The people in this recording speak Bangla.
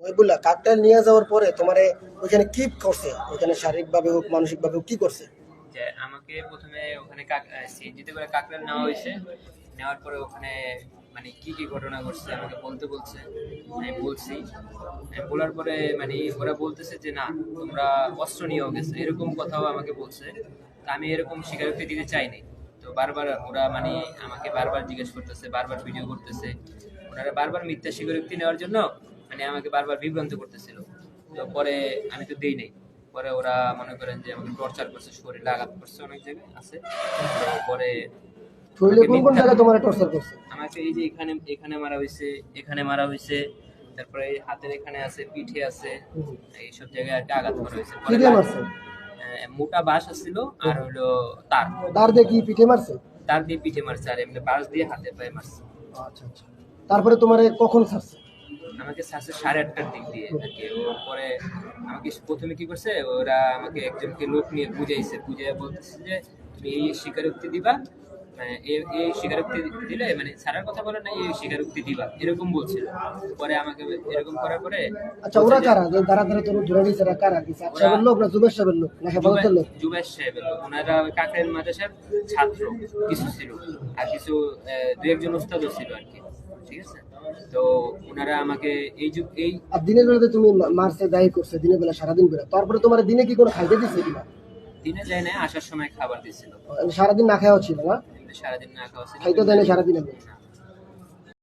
ওইগুলা কাকটাইল নিয়ে যাওয়ার পরে তোমারে ওইখানে কি করছে, ওইখানে শারীরিকভাবে হোক মানসিকভাবে হোক কি করছে? যে আমাকে প্রথমে ওখানে সিএনজিতে করে কাকরাইল নেওয়া হয়েছে। নেওয়ার পরে ওখানে মানে কি কি ঘটনা ঘটছে আমাকে বলতে বলছে। আমি বলছি। বলার পরে মানে ওরা বলতেছে যে না, তোমরা অস্ত্র নিয়েও গেছে, এরকম কথাও আমাকে বলছে। তা আমি এরকম স্বীকারোক্তি দিতে চাইনি। তো বারবার ওরা মানে আমাকে বারবার জিজ্ঞেস করতেছে, বারবার ভিডিও করতেছে। ওনারা বারবার মিথ্যা স্বীকারোক্তি নেওয়ার জন্য মানে আমাকে বারবার বিভ্রান্ত করতেছিল। তো পরে আমি তো দেই নাই। পরে ওরা মনে করেন যে আমাকে টর্চার করছে, শরীরে আঘাত করছে, অনেক জায়গায় আছে। তো পরে শরীরে কোন কোন জায়গায় তোমার টর্চার করছে? আমাকে এই যে এখানে এখানে মারা হয়েছে, এখানে মারা হয়েছে, তারপরে এই হাতের এখানে আছে, পিঠে আছে, এইসব জায়গায় একটা আঘাত করা হয়েছে। কি দিয়ে মারছে? মোটা বাঁশ ছিল আর হলো তার। তার দিয়ে কি পিঠে মারছে? তার দিয়ে পিঠে মারছে আর এমনি বাঁশ দিয়ে হাতে পায়ে মারছে। আচ্ছা আচ্ছা। তারপরে তোমারে কখন ছাড়ছে? আমাকে ছাড়ছে 8:30টার দিক দিয়ে আর কি। ওর পরে আমাকে প্রথমে কি করছে, ওরা আমাকে একজনকে লোক নিয়ে বুঝাইছে, বুঝাইয়া বলতেছে যে তুমি এই স্বীকারোক্তি দিবা, মানে এই স্বীকারোক্তি দিলে মানে ছাড়ার কথা বলে না, এই স্বীকারোক্তি দিবা, এরকম বলছিল। পরে আমাকে এরকম করার পরে আচ্ছা, ওরা কারা যে দ্বারা দ্বারা তোর ধরে নিয়েছে? এরা কারা? কি সাহেবের লোক না জুবের সাহেবের লোক না হেফাজতের লোক? জুবাইর সাহেবের লোক। ওনারা ওই কাকরাইল মাদ্রাসার ছাত্র কিছু ছিল, আর কিছু দু একজন ওস্তাদও ছিল আর কি। ঠিক আছে। তো ওনারা আমাকে এই আর দিনের বেলাতে তুমি মারছে দায়ী করছে দিনের বেলা সারাদিন করে, তারপরে তোমার দিনে কি কোনো খাইতে দিচ্ছে কিনা? দিনে যায় না, আসার সময় খাবার দিছিল। সারাদিন না খাওয়া ছিল না? সারাদিন না খাওয়া ছিল। খাইতে দেয় না সারাদিন? আমি না।